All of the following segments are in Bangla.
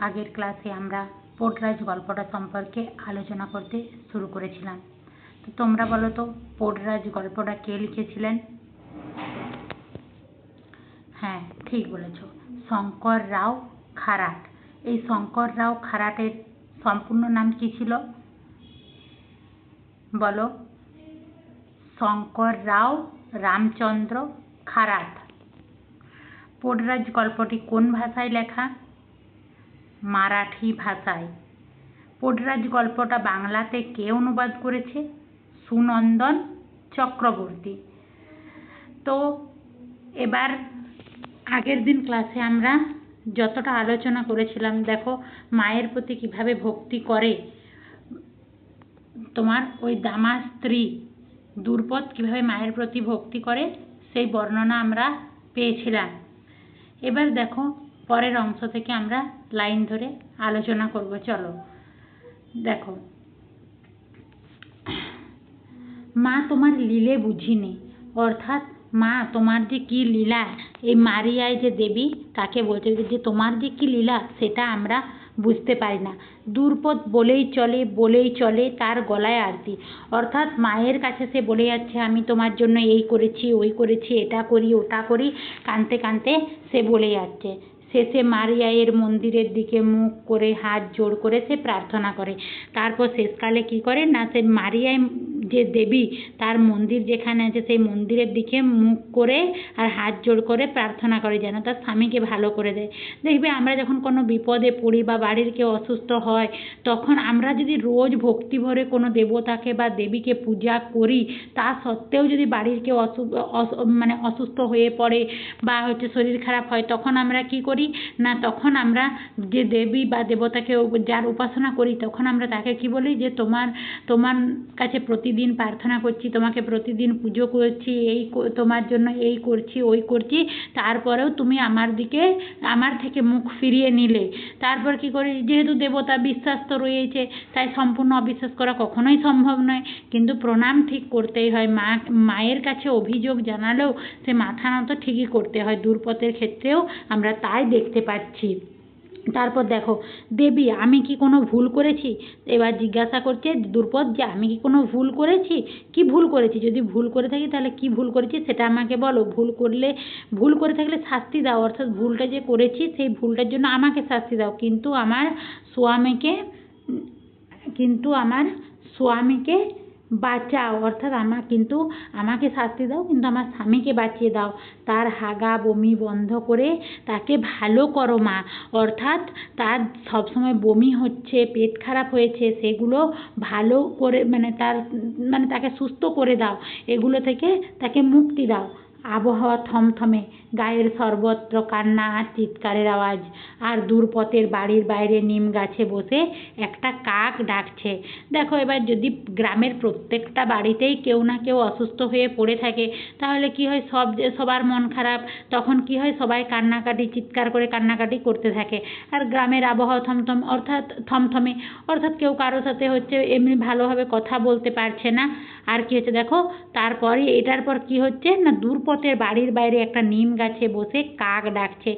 আগের ক্লাসে আমরা পোর্টরাজ গল্পটা সম্পর্কে আলোচনা করতে শুরু করেছিলাম। তো তোমরা বলো তো পোর্টরাজ গল্পটা কে লিখেছিলেন? হ্যাঁ, ঠিক বলেছ, শঙ্কর রাও খারাট। এই শঙ্কর রাও খারাটের সম্পূর্ণ নাম কি ছিল বলো? শঙ্কর রাও রামচন্দ্র খারাট। পোর্টরাজ গল্পটি কোন ভাষায় লেখা? মারাঠি ভাষায়। পোর্টরাজ গল্পটা বাংলাতে কে অনুবাদ করেছে? সুনন্দন চক্রবর্তী। তো এবার আগের দিন ক্লাসে আমরা যতটা আলোচনা করেছিলাম, দেখো মায়ের প্রতি কিভাবে ভক্তি করে তোমার ওই দামার স্ত্রী দ্রুপদ কিভাবে মায়ের প্রতি ভক্তি করে সেই বর্ণনা আমরা পেয়েছিলাম। এবার দেখো পরের অংশ থেকে আমরা লাইন ধরে আলোচনা করব। চলো দেখো, মা তোমার লীলে বুঝিনি, অর্থাৎ মা তোমার যে কি লীলা, এই মারিয়ায় যে দেবী তাকে বলছে যে তোমার যে কি লীলা সেটা আমরা বুঝতে পারি না। দ্রুপদ বলেই চলে তার গলায় আরতি, অর্থাৎ মায়ের কাছে সে বলে যাচ্ছে আমি তোমার জন্য এই করেছি ওই করেছি, এটা করি ওটা করি, কাঁদতে কাঁদতে সে বলে যাচ্ছে। শেষে মারিয়ায়ের মন্দিরের দিকে মুখ করে হাত জোড় করে সে প্রার্থনা করে। তারপর শেষকালে কি করে না, সে মারিয়ায় যে দেবী তার মন্দির যেখানে আছে সেই মন্দিরের দিকে মুখ করে আর হাত জোড় করে প্রার্থনা করে যেন তার স্বামীকে ভালো করে দেয়। দেখবে আমরা যখন কোনো বিপদে পড়ি বা বাড়ির কেউ অসুস্থ হয়, তখন আমরা যদি রোজ ভক্তি ভরে কোনো দেবতাকে বা দেবীকে পূজা করি, তা সত্ত্বেও যদি বাড়ির কেউ অসুস্থ হয়ে পড়ে বা শরীর খারাপ হয়, তখন আমরা কি করি না, তখন আমরা যে দেবী বা দেবতাকে যার উপাসনা করি তখন আমরা তাকে কি বলি যে তোমার কাছে প্রতিদিন প্রার্থনা করছি, তোমাকে প্রতিদিন পুজো করছি, তোমার জন্য এই করছি ওই করছি, তারপরেও তুমি আমার থেকে মুখ ফিরিয়ে নিলে। তারপর কি করি, যেহেতু দেবতা বিশ্বাস তো রয়েছে, তাই সম্পূর্ণ অবিশ্বাস করা কখনোই সম্ভব নয়, কিন্তু প্রণাম ঠিক করতেই হয়। মায়ের কাছে অভিযোগ জানালেও সে মাথা নত ঠিকই করতে হয়। দ্রুপদের ক্ষেত্রেও আমরা তাই দেখতে পাচ্ছি। তারপর দেখো, দেবী আমি কি কোনো ভুল করেছি? এবার জিজ্ঞাসা করছে দ্রুপদ যে আমি কি কোনো ভুল করেছি? কি ভুল করেছি? যদি ভুল করে থাকি তাহলে কি ভুল করেছি সেটা আমাকে বলো। ভুল করে থাকলে শাস্তি দাও, অর্থাৎ ভুলটা যে করেছি সেই ভুলটার জন্য আমাকে শাস্তি দাও, কিন্তু আমার স্বামীকে বাঁচাও, অর্থাৎ আমাকে শাস্তি দাও কিন্তু আমার স্বামীকে বাঁচিয়ে দাও। তার হাগা বমি বন্ধ করে তাকে ভালো করো মা, অর্থাৎ তার সবসময় বমি হচ্ছে, পেট খারাপ হয়েছে, সেগুলো ভালো করে তাকে সুস্থ করে দাও, এগুলো থেকে তাকে মুক্তি দাও। আবহাওয়া থমথমে, গায়ের সর্বত্র কান্না আর চিৎকারের আওয়াজ, আর দ্রুপদের বাড়ির বাইরে নিম গাছে বসে একটা কাক ডাকছে। দেখো এবার যদি গ্রামের প্রত্যেকটা বাড়িতেই কেউ না কেউ অসুস্থ হয়ে পড়ে থাকে, তাহলে কি হয়, সবার মন খারাপ, তখন কি হয়, সবাই চিৎকার করে কান্নাকাটি করতে থাকে। আর গ্রামের আবহাওয়া থমথমে, অর্থাৎ কেউ কারোর সাথে এমনি ভালোভাবে কথা বলতে পারছে না। আর কি হচ্ছে দেখো, তারপরে এটার পর কি হচ্ছে না, দ্রুপদের বাড়ির বাইরে একটা নিম গাছে বসে কাক ডাকছে।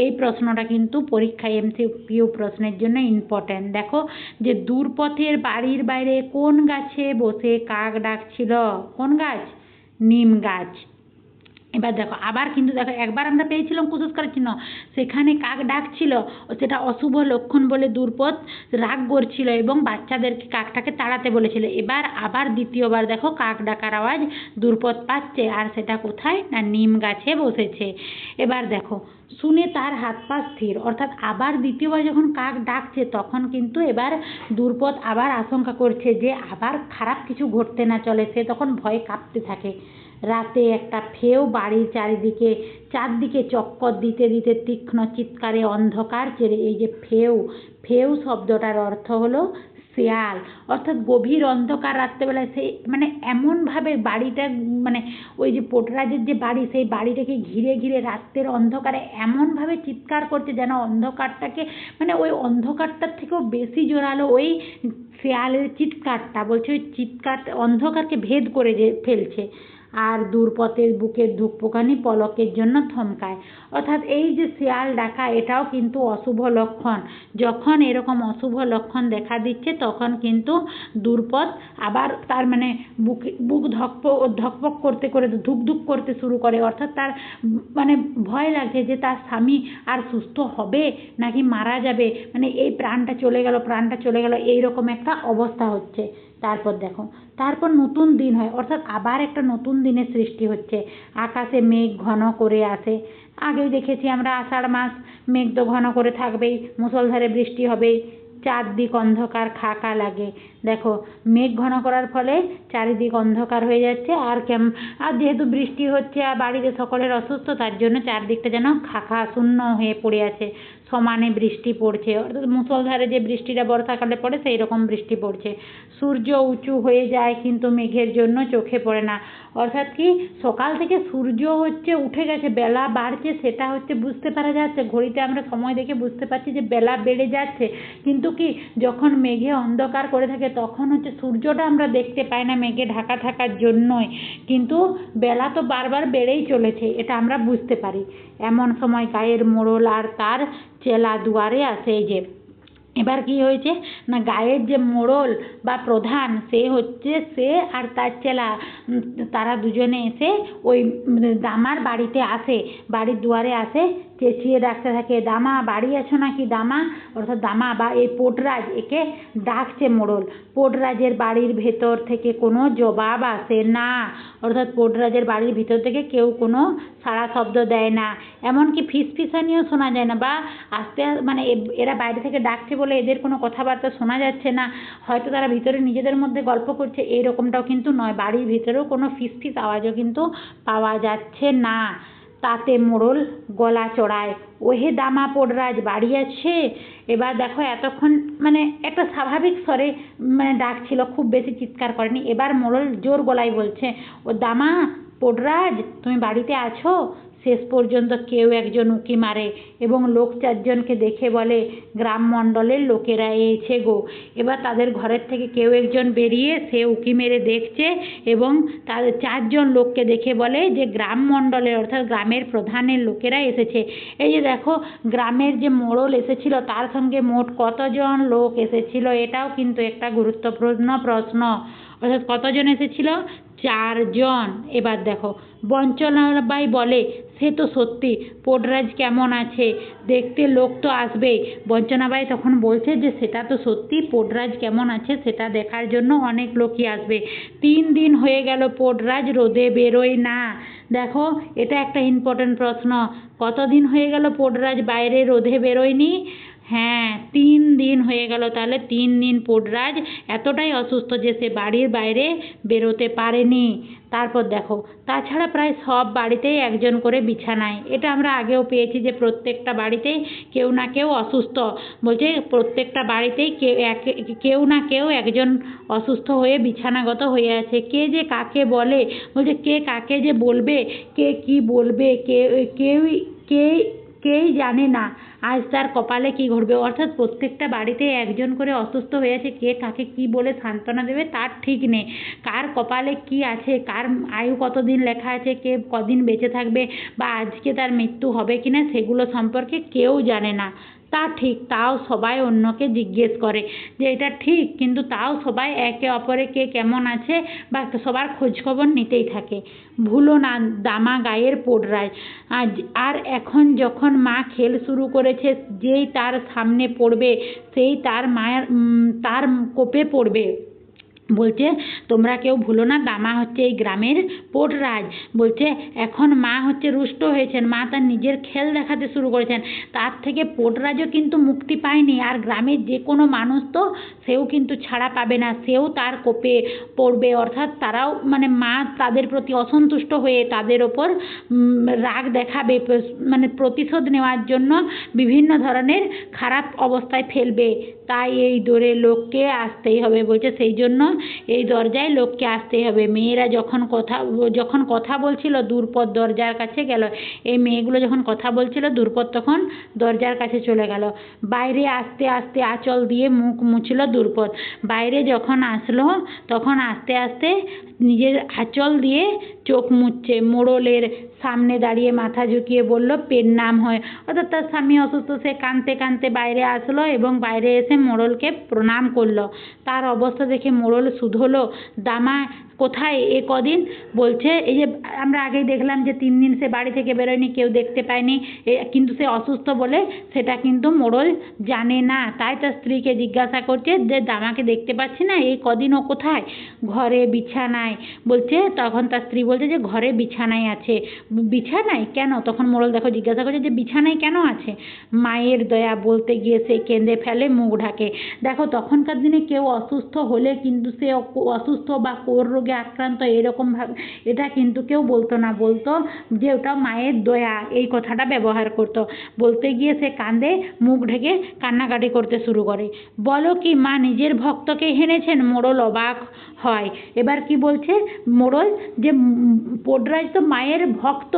এই প্রশ্নটা কিন্তু পরীক্ষায় MCQ প্রশ্নের জন্য ইম্পর্টেন্ট। দেখো যে দ্রুপদের বাড়ির বাইরে কোন গাছে বসে কাক ডাকছিল? কোন গাছ? নিম গাছ। এবার দেখো আবার কিন্তু দেখো, একবার আমরা পেয়েছিলাম কুসংস্কারের চিহ্ন, সেখানে কাক ডাকছিল, সেটা অশুভ লক্ষণ বলে দ্রুপদ রাগ করছিল এবং বাচ্চাদেরকে কাকটাকে তাড়াতে বলেছিল। এবার আবার দ্বিতীয়বার দেখো কাক ডাকার আওয়াজ দ্রুপদ পাচ্ছে, আর সেটা কোথায় না নিম গাছে বসেছে। এবার দেখো শুনে তার হাত পা স্থির, অর্থাৎ আবার দ্বিতীয়বার যখন কাক ডাকছে তখন কিন্তু এবার দ্রুপদ আবার আশঙ্কা করছে যে আবার খারাপ কিছু ঘটতে না চলে, সে তখন ভয়ে কাঁপতে থাকে। রাতে একটা ফেউ বাড়ির চারদিকে চক্কর দিতে দিতে তীক্ষ্ণ চিৎকারে অন্ধকার ছেড়ে, এই যে ফেউ শব্দটার অর্থ হলো শেয়াল, অর্থাৎ গভীর অন্ধকার রাত্রেবেলায় সেই এমনভাবে বাড়িটা ওই যে পোর্টরাজের যে বাড়ি, সেই বাড়িটাকে ঘিরে ঘিরে রাত্রের অন্ধকারে এমনভাবে চিৎকার করছে যেন অন্ধকারটাকে ওই অন্ধকারটার থেকেও বেশি জোরালো ওই শেয়ালের চিৎকারটা, বলছে ওই চিৎকার অন্ধকারকে ভেদ করে ফেলছে। আর দূরপথের বুকের ধূপকানি পলকের জন্য থমকায়। অর্থাৎ এই যে শিয়াল ডাকা এটাও কিন্তু অশুভ লক্ষণ। যখন এরকম অশুভ লক্ষণ দেখা দিচ্ছে তখন কিন্তু দূরপথ আবার তার মানে বুক ধকপক করতে করে ধুকধুক করতে শুরু করে, অর্থাৎ তার মানে ভয় লাগছে যে তার স্বামী আর সুস্থ হবে নাকি মারা যাবে, মানে এই প্রাণটা চলে গেল এইরকম একটা অবস্থা হচ্ছে। তারপর দেখো, তারপর নতুন দিন হয়, অর্থাৎ আবার একটা নতুন দিনের সৃষ্টি হচ্ছে। আকাশে মেঘ ঘন করে আসে। আগেই দেখেছি আমরা আষাঢ় মাস, মেঘ তো ঘন করে থাকবেই, মুষলধারে বৃষ্টি হবেই, চারদিক অন্ধকার খাকা লাগে। দেখো, মেঘ ঘন করার ফলে চারিদিক অন্ধকার হয়ে যাচ্ছে, আর যেহেতু বৃষ্টি হচ্ছে আর বাড়িতে সকলের অসুস্থ, তার জন্য চারদিকটা যেন খাকা শূন্য হয়ে পড়ে আছে, সমানে বৃষ্টি পড়ছে, অর্থাৎ মুষলধারে যে বৃষ্টিটা বর্ষাকালে পড়ে সেই রকম বৃষ্টি পড়ছে। সূর্য উঁচু হয়ে যায় কিন্তু মেঘের জন্য চোখে পড়ে না। অর্থাৎ কি, সকাল থেকে সূর্য উঠে গেছে, বেলা বাড়ছে, সেটা বুঝতে পারা যাচ্ছে, ঘড়িতে আমরা সময় দেখে বুঝতে পারছি যে বেলা বেড়ে যাচ্ছে, কিন্তু কি যখন মেঘে অন্ধকার করে থাকে তখন সূর্যটা আমরা দেখতে পাই না মেঘে ঢাকা থাকার জন্যই, কিন্তু বেলা তো বারবার বেড়েই চলেছে, এটা আমরা বুঝতে পারি। এমন সময় গায়ের মোড়ল আর তার চেলা দুয়ারে আসে। এই যে এবার কি হয়েছে না, গায়ের যে মোড়ল বা প্রধান সে আর তার চেলা, তারা দুজনে এসে ওই দামার বাড়িতে আসে, বাড়ির দুয়ারে আসে, চেঁচিয়ে ডাকতে থাকে, দামা বাড়ি আছো নাকি দামা, অর্থাৎ দামা বা এই পোটরাজ, একে ডাকছে মোড়ল। পোটরাজের বাড়ির ভেতর থেকে কোনো জবাব আসে না, অর্থাৎ পোটরাজের বাড়ির ভিতর থেকে কেউ কোনো সাড়া শব্দ দেয় না, এমনকি ফিসফিসানিও শোনা যায় না, বা মানে এরা বাইরে থেকে ডাকছে বলে এদের কোনো কথাবার্তা শোনা যাচ্ছে না, হয়তো তারা ভিতরে নিজেদের মধ্যে গল্প করছে, এইরকমটাও কিন্তু নয়, বাড়ির ভিতরেও কোনো ফিসফিস আওয়াজও কিন্তু পাওয়া যাচ্ছে না। তাতে মোড়ল গলা চড়ায়, ওহে দামা পোটরাজ বাড়ি আছে। এবার দেখো, এতক্ষণ মানে একটা স্বাভাবিক স্বরে মানে ডাকছিল, খুব বেশি চিৎকার করেনি, এবার মোড়ল জোর গলায় বলছে, ও দামা পোটরাজ তুমি বাড়িতে আছো। শেষ পর্যন্ত কেউ একজন উঁকি মারে এবং লোক চারজনকে দেখে বলে, গ্রামমণ্ডলের লোকেরা এসেছে গো। এবার তাদের ঘরের থেকে কেউ একজন বেরিয়ে সে উঁকি মেরে দেখছে এবং তাদের চারজন লোককে দেখে বলে যে গ্রামমণ্ডলের অর্থাৎ গ্রামের প্রধানের লোকেরা এসেছে। এই যে দেখো, গ্রামের যে মোড়ল এসেছিল তার সঙ্গে মোট কতজন লোক এসেছিল, এটাও কিন্তু একটা গুরুত্বপূর্ণ প্রশ্ন। অর্থাৎ কতজন এসেছিল? 4 জন। এবার দেখো, বঞ্চনাবাই বলে, সে তো সত্যি, পোটরাজ কেমন আছে, দেখতে লোক তো আসবেই। বঞ্চনাবাই তখন বলছে যে সেটা তো সত্যি, পোটরাজ কেমন আছে সেটা দেখার জন্য অনেক লোকই আসবে। 3 দিন হয়ে গেল পোটরাজ রোদে বেরোয় না। দেখো, এটা একটা ইম্পর্টেন্ট প্রশ্ন, কতদিন হয়ে গেল পোটরাজ বাইরে রোদে বেরোয়নি? হ্যাঁ, 3 দিন হয়ে গেল। তাহলে 3 দিন পোটরাজ এতটাই অসুস্থ যে সে বাড়ির বাইরে বেরোতে পারেনি। তারপর দেখো, তাছাড়া প্রায় সব বাড়িতেই একজন করে বিছানায়, এটা আমরা আগেও পেয়েছি যে প্রত্যেকটা বাড়িতেই কেউ না কেউ অসুস্থ, বলছে প্রত্যেকটা বাড়িতেই কেউ না কেউ একজন অসুস্থ হয়ে বিছানাগত হয়ে আছে। কে যে কাকে বলে, বলছে কে কাকে যে বলবে, কে কি বলবে, কেই জানে না আজ তার কপালে কি ঘটবে। অর্থাৎ প্রত্যেকটা বাড়িতে একজন করে অসুস্থ হয়ে আছে, কে কাকে কি বলে সান্ত্বনা দেবে তার ঠিক নেই, কার কপালে কি আছে, কার আয়ু কতদিন লেখা আছে, কে কদিন বেঁচে থাকবে বা আজকে তার মৃত্যু হবে কিনা সেগুলো সম্পর্কে কেউ জানে না। তা ঠিক, তাও সবাই অন্যকে জিজ্ঞেস করে যে এটা ঠিক, কিন্তু তাও সবাই একে অপরে কে কেমন আছে বা সবার খোঁজখবর নিতেই থাকে। ভুলো না দামা গায়ের পোটরাজ, আর এখন যখন মা খেল শুরু করেছে, যেই তার সামনে পড়বে সেই তার কোপে পড়বে। বলছে তোমরা কেউ ভুলো না, দামা হচ্ছে এই গ্রামের পোটরাজ। বলছে এখন মা রুষ্ট হয়েছেন, মা তার নিজের খেল দেখাতে শুরু করেছেন, তার থেকে পোটরাজও কিন্তু মুক্তি পায়নি, আর গ্রামের যে কোনো মানুষ তো সেও কিন্তু ছাড়া পাবে না, সেও তার কোপে পড়বে। অর্থাৎ তারাও মানে মা তাদের প্রতি অসন্তুষ্ট হয়ে তাদের ওপর রাগ দেখাবে, মানে প্রতিশোধ নেওয়ার জন্য বিভিন্ন ধরনের খারাপ অবস্থায় ফেলবে। তাই এই দোরে লোককে আসতেই হবে। বলছে সেই জন্য এই দরজায় লোককে আসতেই হবে। মেয়েরা যখন কথা বলছিল দ্রুপদ দরজার কাছে গেল। এই মেয়েগুলো যখন কথা বলছিল দ্রুপদ তখন দরজার কাছে চলে গেল। বাইরে আস্তে আস্তে আঁচল দিয়ে মুখ মুছল দ্রুপদ। বাইরে যখন আসলো তখন আস্তে আস্তে নিজের আঁচল দিয়ে চোখ মুছছে। মোড়লের সামনে দাঁড়িয়ে মাথা ঝুঁকিয়ে বলল, পেন নাম হয়। অর্থাৎ তার স্বামী অসুস্থ। সে কাঁদতে কাঁদতে বাইরে আসলো এবং বাইরে এসে মোড়লকে প্রণাম করলো। তার অবস্থা দেখে মোড়ল শুধোলো, দামা কোথায় এ কদিন? বলছে এই যে আমরা আগেই দেখলাম যে 3 দিন সে বাড়ি থেকে বেরোয়নি, কেউ দেখতে পায়নি, কিন্তু সে অসুস্থ বলে সেটা কিন্তু মোড়ল জানে না। তাই তার স্ত্রীকে জিজ্ঞাসা করছে যে দামাকে দেখতে পাচ্ছি না, এই কদিন ও কোথায়? ঘরে বিছানায়। বলছে তখন তার স্ত্রী বলছে যে ঘরে বিছানায় আছে। বিছানায় কেন? তখন মোড়ল দেখো জিজ্ঞাসা করছে যে বিছানায় কেন আছে? মায়ের দয়া বলতে গিয়ে সে কেঁদে ফেলে, মুখ ঢাকে। দেখো তখনকার দিনে কেউ অসুস্থ হলে কিন্তু সে অসুস্থ বা কোর রোগে আক্রান্ত এরকমভাবে এটা কিন্তু কেউ বলতো না, বলতো যে ওটা মায়ের দয়া, এই কথাটা ব্যবহার করতো। বলতে গিয়ে সে কাঁদে, মুখ ঢেকে কান্নাকাটি করতে শুরু করে। বলো কি মা নিজের ভক্তকে হেনেছেন? মোড়ল অবাক হয়। এবার কি বলছে মোড়ল যে পোডরাজ তো মায়ের ভক্ত,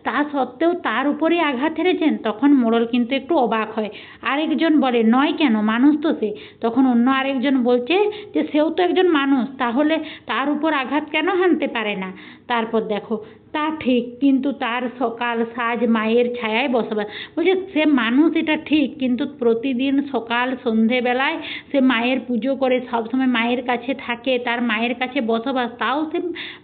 তা সত্ত্বেও তার উপরেই আঘাত হেনেছেন। তখন মোড়ল কিন্তু একটু অবাক হয়। আরেকজন বলে নয় কেন, মানুষ তো সে। তখন অন্য আরেকজন বলছে যে সেও তো একজন মানুষ, তাহলে তার উপর আঘাত কেন হানতে পারে না? তারপর দেখো তা ঠিক, কিন্তু তার সকাল সাজ মায়ের ছায়ায় বসবাস। বলছে সে মানুষ এটা ঠিক, কিন্তু প্রতিদিন সকাল সন্ধেবেলায় সে মায়ের পুজো করে, সবসময় মায়ের কাছে থাকে, তার মায়ের কাছে বসবাস, তাও সে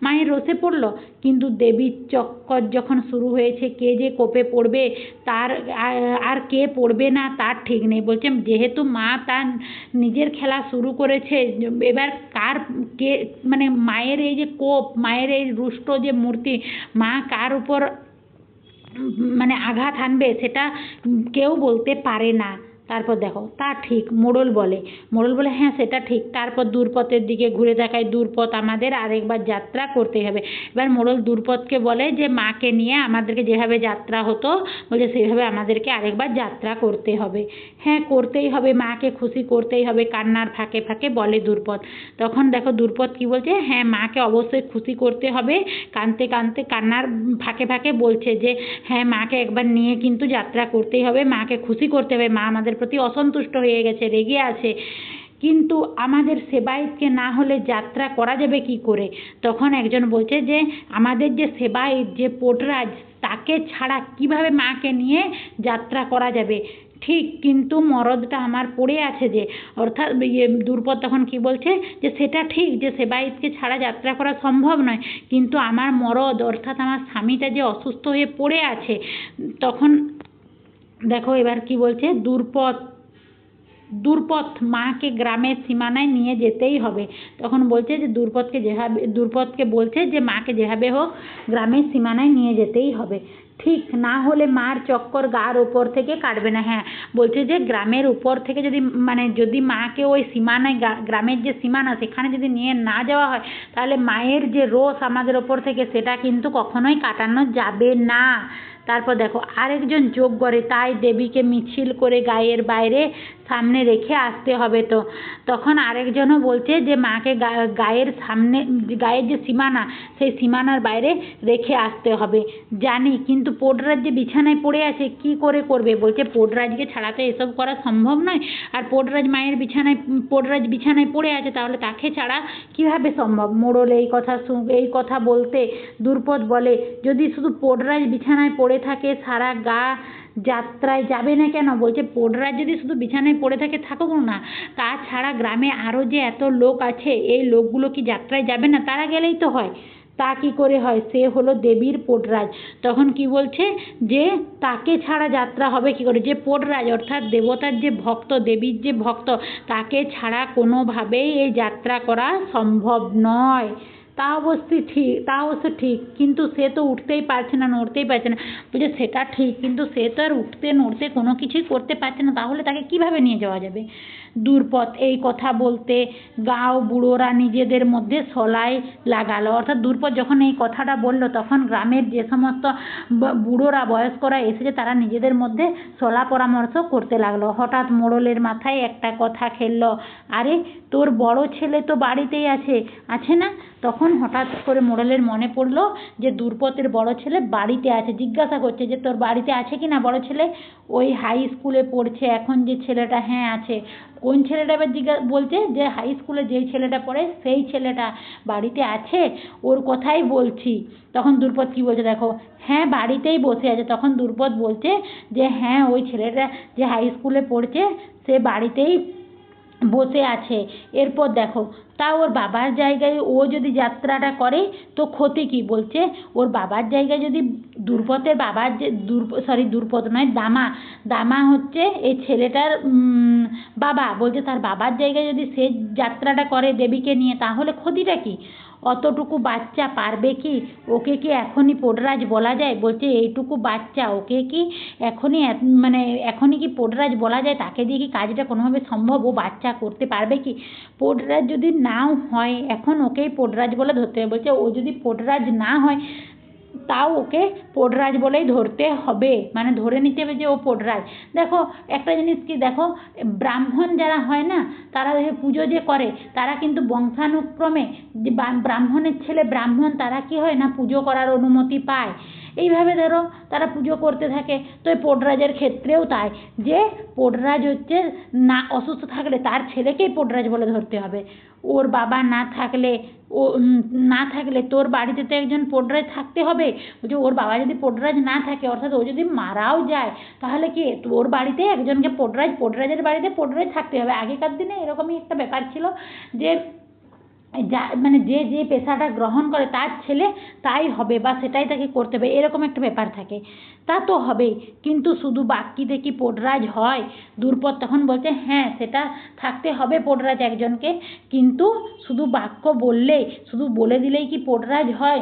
মায়ের রোষে পড়ল। কিন্তু দেবীর চক্কর যখন শুরু হয়েছে, কে যে কোপে পড়বে তার আর কে পড়বে না তার ঠিক নেই। বলছে যেহেতু মা তার নিজের খেলা শুরু করেছে, এবার কার কে মানে মায়ের এই যে কোপ, মায়ের এই রুষ্ট যে মূর্তি, মা কার উপর মানে আঘাত হানবে সেটা কেউ বলতে পারে না। তারপর দেখো তা ঠিক, মোড়ল বলে হ্যাঁ সেটা ঠিক। তারপর দূরপথের দিকে ঘুরে তাকায়, দূরপথ আমাদের আরেকবার যাত্রা করতে হবে। এবার মোড়ল দূরপথকে বলে যে মাকে নিয়ে আমাদেরকে যেভাবে যাত্রা হতো, বলছে সেইভাবে আমাদেরকে আরেকবার যাত্রা করতে হবে। হ্যাঁ করতেই হবে, মাকে খুশি করতেই হবে, কান্নার ফাঁকে ফাঁকে বলে দূরপথ। তখন দেখো দূরপথ কি বলছে, হ্যাঁ মাকে অবশ্যই খুশি করতে হবে। কাঁদতে কাঁদতে কান্নার ফাঁকে ফাঁকে বলছে যে হ্যাঁ মাকে একবার নিয়ে কিন্তু যাত্রা করতেই হবে, মাকে খুশি করতে হবে। মা আমাদের প্রতি অসন্তুষ্ট হয়ে গেছে, রেগে আছে, কিন্তু আমাদের সেবায়েতকে না হলে যাত্রা করা যাবে কি করে? তখন একজন বলছে যে আমাদের যে সেবায়েত যে পোটরাজ, তাকে ছাড়া কিভাবে মাকে নিয়ে যাত্রা করা যাবে? ঠিক, কিন্তু মরদটা আমার পড়ে আছে যে, অর্থাৎ দূরপথ তখন কি বলছে যে সেটা ঠিক যে সেবায়েতকে ছাড়া যাত্রা করা সম্ভব নয়, কিন্তু আমার মরদ অর্থাৎ আমার স্বামীটা যে অসুস্থ হয়ে পড়ে আছে। তখন দেখো এবার কি বলছে দূরপথ মাকে গ্রামের সীমানায় নিয়ে যেতেই হবে। তখন বলছে যে দূরপথকে বলছে যে মাকে যেভাবে হোক গ্রামের সীমানায় নিয়ে যেতেই হবে। ঠিক, না হলে মার চক্কর গার উপর থেকে কাটবে না। হ্যাঁ বলছে যে গ্রামের উপর থেকে যদি মাকে ওই সীমানায়, গ্রামের যে সীমানা সেখানে যদি নিয়ে না যাওয়া হয়, তাহলে মায়ের যে রোষ আমাদের ওপর থেকে সেটা কিন্তু কখনোই কাটানো যাবে না। তারপর দেখো আরেকজন যোগ করে, তাই দেবীকে মিছিল করে গায়ের বাইরে সামনে রেখে আসতে হবে। তো তখন আরেকজনও বলছে যে মাকে গায়ের সামনে, গায়ের যে সীমানা সেই সীমানার বাইরে রেখে আসতে হবে। জানি, কিন্তু পোডরাজ যে বিছানায় পড়ে আছে কি করে করবে? বলছে পোডরাজকে ছাড়া তো এসব করা সম্ভব নয়, আর পোডরাজ বিছানায় পড়ে আছে, তাহলে তাকে ছাড়া কিভাবে সম্ভব? মোড়ল এই কথা বলতে দূরপথ বলে যদি শুধু পোডরাজ বিছানায় পড়ে থাকে, সারা গা যাত্রায় যাবে না কেন? বলছে পোডরাজ যদি শুধু বিছানায় পড়ে থাকে থাকুক না, তাছাড়া গ্রামে আরও যে এত লোক আছে, এই লোকগুলো কি যাত্রায় যাবে না? তারা গেলেই তো হয়। তা কি করে হয়? সে হলো দেবীর পোডরাজ। তখন কি বলছে যে তাকে ছাড়া যাত্রা হবে কি করে? যে পোডরাজ অর্থাৎ দেবতার যে ভক্ত, দেবীর যে ভক্ত, তাকে ছাড়া কোনোভাবেই এই যাত্রা করা সম্ভব নয়। তা অবশ্য ঠিক, কিন্তু সে তো উঠতেই পারছে না, নড়তেই পারছে না। বলছে সেটা ঠিক, কিন্তু সে তো আর উঠতে নড়তে কোনো কিছুই করতে পারছে না, তাহলে তাকে কিভাবে নিয়ে যাওয়া যাবে? দূরপথ এই কথা বলতে গাঁও বুড়োরা নিজেদের মধ্যে সলাই লাগালো। অর্থাৎ দূরপথ যখন এই কথাটা বললো, তখন গ্রামের যে সমস্ত বুড়োরা বয়স্করা এসেছে তারা নিজেদের মধ্যে সলা পরামর্শ করতে লাগলো। হঠাৎ মোড়লের মাথায় একটা কথা খেললো, আরে তোর বড় ছেলে তো বাড়িতেই আছে না? তখন হঠাৎ করে মোড়লের মনে পড়লো যে দূরপথের বড় ছেলে বাড়িতে আছে। জিজ্ঞাসা করছে যে তোর বাড়িতে আছে কি না বড় ছেলে? ওই হাই স্কুলে পড়ছে এখন যে ছেলেটা। হ্যাঁ আছে। কোন ছেলেটা? এবার বলছে যে হাই স্কুলে যেই ছেলেটা পড়ে সেই ছেলেটা বাড়িতে আছে, ওর কথাই বলছি। তখন দূরপথ কি বলছে দেখো, হ্যাঁ বাড়িতেই বসে আছে। তখন দূরপথ বলছে যে হ্যাঁ ওই ছেলেটা যে হাই স্কুলে পড়ছে সে বাড়িতেই বসে আছে। এরপর দেখো, তা ওর বাবার জায়গায় ও যদি যাত্রাটা করে তো ক্ষতি কি? বলছে ওর বাবার জায়গায় যদি দূরপথের বাবার যে দূরপথ নয়, দামা হচ্ছে এই ছেলেটার বাবা। বলছে তার বাবার জায়গায় যদি সে যাত্রাটা করে দেবীকে নিয়ে, তাহলে ক্ষতিটা কি? অতটুকু বাচ্চা পারবে কি? ওকে কি এখনই পোডরাজ বলা যায়? বলছে এইটুকু বাচ্চা, ওকে কি এখনই কি পোডরাজ বলা যায়? তাকে দিয়ে কি কাজটা কোনোভাবে সম্ভব? ও বাচ্চা করতে পারবে কি? পোডরাজ যদি নাও হয় এখন ওকেই পোডরাজ বলে ধরতে হবে। বলছে ও যদি পোডরাজ না হয় তাও ওকে পোডরাজ বলেই ধরতে হবে, মানে ধরে নিতে হবে যে ও পোডরাজ। দেখো একটা জিনিস কি, দেখো ব্রাহ্মণ যারা হয় না, তারা পুজো যে করে তারা কিন্তু বংশানুক্রমে, যে ব্রাহ্মণের ছেলে ব্রাহ্মণ, তারা কি হয় না পুজো করার অনুমতি পায়। এইভাবে ধরো তারা পুজো করতে থাকে। তো এই পোডরাজের ক্ষেত্রেও তাই, যে পোডরাজ হচ্ছে না অসুস্থ থাকলে তার ছেলেকেই পোডরাজ বলে ধরতে হবে। ওর বাবা না থাকলে তোর বাড়িতে তো একজন পোডরাজ থাকতে হবে। বলছে ওর বাবা যদি পোডরাজ না থাকে, অর্থাৎ ও যদি মারাও যায়, তাহলে কি তোর বাড়িতে একজনকে পোডরাজের বাড়িতে পোডরাজ থাকতে হবে। আগেকার দিনে এরকমই একটা ব্যাপার ছিল যে যে পেশাটা গ্রহণ করে তার ছেলে তাই হবে, বা সেটাই তাকে করতে হবে, এরকম একটা ব্যাপার থাকে। তা তো হবেই, কিন্তু শুধু বাক্যিতে কি পোডরাজ হয়? দূরপথ তখন বলছে হ্যাঁ সেটা থাকতে হবে পোডরাজ একজনকে, কিন্তু শুধু বাক্য বললেই, শুধু বলে দিলেই কি পোডরাজ হয়?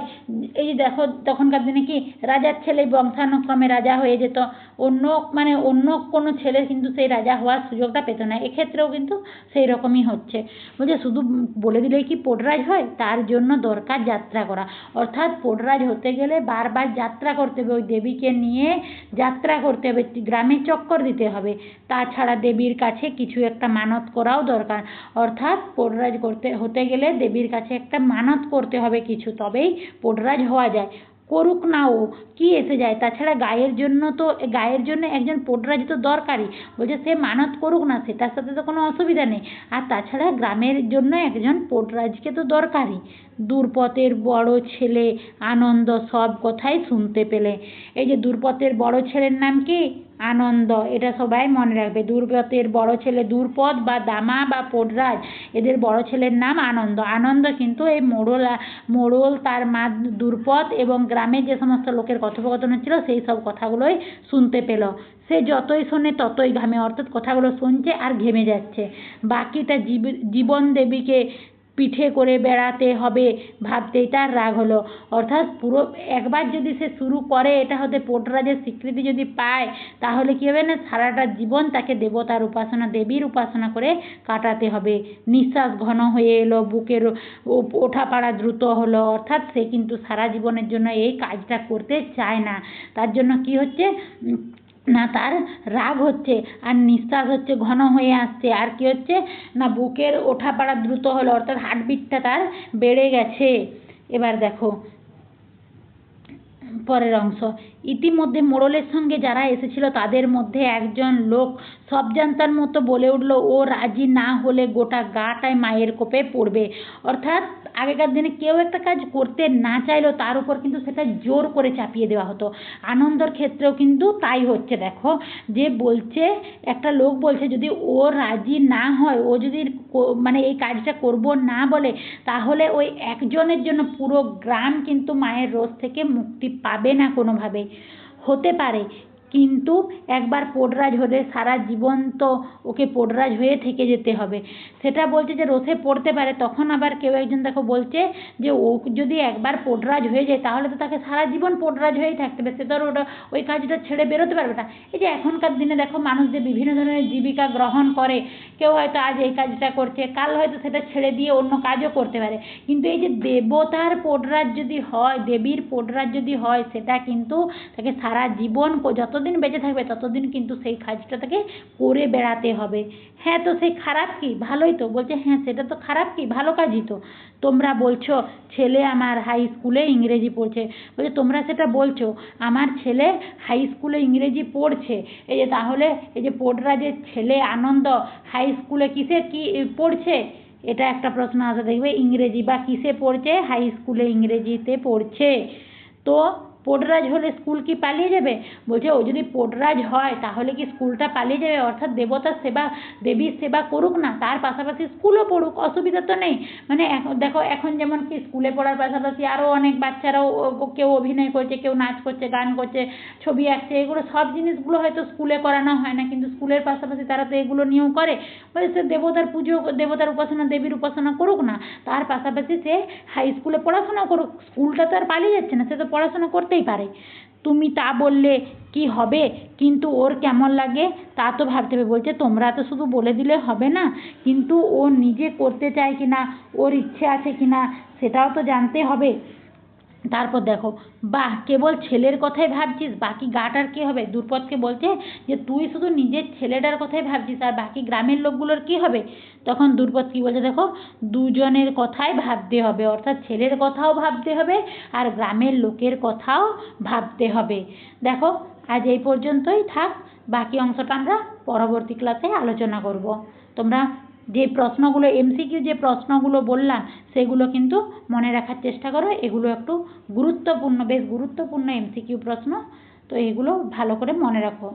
এই যে দেখো তখনকার দিনে কি রাজার ছেলে বংশানুক্রমে রাজা হয়ে যেত, অন্য কোনো ছেলে কিন্তু সেই রাজা হওয়ার সুযোগটা পেত না। এক্ষেত্রেও কিন্তু সেই রকমই হচ্ছে। বলছে শুধু বলে দিলেই কি পোডরাজ হয়? তার জন্য দরকার যাত্রা করা। অর্থাৎ পোডরাজ হতে গেলে বারবার যাত্রা করতে হবে, ওই দেবীকে নিয়ে যাত্রা করতে হবে, গ্রামে চক্কর দিতে হবে। তাছাড়া দেবীর কাছে কিছু একটা মানত করাও দরকার। অর্থাৎ পোডরাজ হতে গেলে দেবীর কাছে একটা মানত করতে হবে কিছু, তবেই পোডরাজ হওয়া যায়। করুক না ও, কি এসে যায়? তাছাড়া গায়ের জন্য একজন পোডরাজ তো দরকারই। বলছে সে মানত করুক না, সেটার সাথে তো কোনো অসুবিধা নেই। আর তাছাড়া গ্রামের জন্য একজন পোডরাজকে তো দরকারই। দূরপথের বড় ছেলে আনন্দ সব কথাই শুনতে পেলে। এই যে দূরপথের বড় ছেলের নাম কি? আনন্দ। এটা সবাই মনে রাখবে। দূরপথের বড় ছেলে, দূরপথ বা দামা বা পোডরাজ, এদের বড় ছেলের নাম আনন্দ। আনন্দ কিন্তু এই মোড়ল, তার মা দূরপথ এবং গ্রামের যে সমস্ত লোকের কথোপকথন হচ্ছিল সেই সব কথাগুলোই শুনতে পেল। সে যতই শোনে ততই ঘামে, অর্থাৎ কথাগুলো শুনছে আর ঘেমে যাচ্ছে। বাকিটা জীবন দেবীকে পিঠে করে বেড়াতে হবে ভাবতেই তার রাগ হলো। অর্থাৎ পুরো একবার যদি সে শুরু করে এটা হতে, পোডরাজের স্বীকৃতি যদি পায়, তাহলে কি হবে না সারাটা জীবন তাকে দেবীর উপাসনা করে কাটাতে হবে। নিঃশ্বাস ঘন হয়ে এলো, বুকের ওঠাপড়া দ্রুত হলো। অর্থাৎ সে কিন্তু সারা জীবনের জন্য এই কাজটা করতে চায় না। তার জন্য কি হচ্ছে না, তার রাগ হচ্ছে, আর নিঃশ্বাস হচ্ছে ঘন হয়ে আসছে, আর কি হচ্ছে না বুকের ওঠাপড়া দ্রুত হলো, অর্থাৎ হার্টবিটটা তার বেড়ে গেছে। এবার দেখো পরের অংশ। ইতিমধ্যে মোড়লের সঙ্গে যারা এসেছিল তাদের মধ্যে একজন লোক সবজান্তার মতো বলে উঠল, ও রাজি না হলে গোটা গাটাই মায়ের কোপে পড়বে। অর্থাৎ আগেকার দিনে কেউ একটা কাজ করতে না চাইলেও তার উপর কিন্তু সেটা জোর করে চাপিয়ে দেওয়া হতো। আনন্দর ক্ষেত্রেও কিন্তু তাই হচ্ছে। দেখো যে বলছে, একটা লোক বলছে যদি ও রাজি না হয়, ও যদি এই কাজটা করব না বলে, তাহলে ওই একজনের জন্য পুরো গ্রাম কিন্তু মায়ের রোষ থেকে মুক্তি পাবে না কোনোভাবেই। হতে পারে কিন্তু একবার পোডরাজ হলে সারা জীবন তো ওকে পোডরাজ হয়ে থেকে যেতে হবে। সেটা বলছে যে রোষে পড়তে পারে, তখন আবার কেউ একজন দেখো বলছে যে ও যদি একবার পোডরাজ হয়ে যায় তাহলে তো তাকে সারা জীবন পোডরাজ হয়েই থাকতে হবে, সে তো আর ওটা ওই কাজটা ছেড়ে বেরোতে পারবে না। এই যে এখনকার দিনে দেখো মানুষ যে বিভিন্ন ধরনের জীবিকা গ্রহণ করে, কেউ হয়তো আজ এই কাজটা করছে, কাল হয়তো সেটা ছেড়ে দিয়ে অন্য কাজও করতে পারে, কিন্তু এই যে দেবতার পোডরাজ যদি হয়, দেবীর পোডরাজ যদি হয়, সেটা কিন্তু তাকে সারা জীবন যতদিন বেঁচে থাকবে ততদিন কিন্তু সেই কাজটা তাকে করে বেড়াতে হবে। হ্যাঁ, তো সেই খারাপ কি? ভালোই তো। বলছে হ্যাঁ, সেটা তো খারাপ কি? ভালো কাজই তো। তোমরা বলছো ছেলে আমার হাই স্কুলে ইংরেজি পড়ছে, বলছে তোমরা সেটা বলছো, আমার ছেলে হাই স্কুলে ইংরেজি পড়ছে, এই যে তাহলে এই যে পোডরাজের ছেলে আনন্দ হাই স্কুলে কিসে কি পড়ছে? এটা একটা প্রশ্ন আসে দেখবে, ইংরেজি বা কিসে পড়ছে? হাই স্কুলে ইংরেজিতে পড়ছে। তো পোডরাজ হলে স্কুল কি পালিয়ে যাবে? বলছে ও যদি পোডরাজ হয় তাহলে কি স্কুলটা পালিয়ে যাবে? অর্থাৎ দেবতার সেবা, দেবীর সেবা করুক না, তার পাশাপাশি স্কুলও পড়ুক, অসুবিধা তো নেই। মানে এখন দেখো, এখন যেমন কি স্কুলে পড়ার পাশাপাশি আরও অনেক বাচ্চারাও কেউ অভিনয় করছে, কেউ নাচ করছে, গান করছে, ছবি আঁকছে, এগুলো সব জিনিসগুলো হয়তো স্কুলে করানো হয় না, কিন্তু স্কুলের পাশাপাশি তারা তো এগুলো নিয়েও করে। বলে সে দেবতার পুজো, দেবতার উপাসনা, দেবীর উপাসনা করুক না, তার পাশাপাশি সে হাই স্কুলে পড়াশোনা করুক, স্কুলটা তো আর পালিয়ে যাচ্ছে না, সে তো পড়াশোনা করতেই পারে। তুমি তা বললে কি হবে? কিন্তু ওর কেমন লাগে তা তো ভাবতে হবে। বলছে তোমরা তো শুধু বলে দিলে হবে না, কিন্তু ও নিজে করতে চায় কিনা, ওর ইচ্ছে আছে কিনা, সেটাও তো জানতে হবে। তারপর দেখো, বাহ, কেবল ছেলের কথাই ভাবছিস, বাকি গাটার কি হবে? দ্রুপদকে বলছে যে তুই শুধু নিজের ছেলেটার কথাই ভাবছিস, আর বাকি গ্রামের লোকগুলোর কি হবে? তখন দ্রুপদ কি বলছে দেখো, দুজনের কথাই ভাবতে হবে, অর্থাৎ ছেলের কথাও ভাবতে হবে আর গ্রামের লোকের কথাও ভাবতে হবে। দেখো, আজ এই পর্যন্তই থাক, বাকি অংশটা আমরা পরবর্তী ক্লাসে আলোচনা করব। তোমরা যে প্রশ্নগুলো, এমসিকিউ যে প্রশ্নগুলো বললাম সেগুলো কিন্তু মনে রাখার চেষ্টা করো, এগুলো একটু গুরুত্বপূর্ণ, বেশ গুরুত্বপূর্ণ এমসিকিউ প্রশ্ন, তো এগুলো ভালো করে মনে রাখো।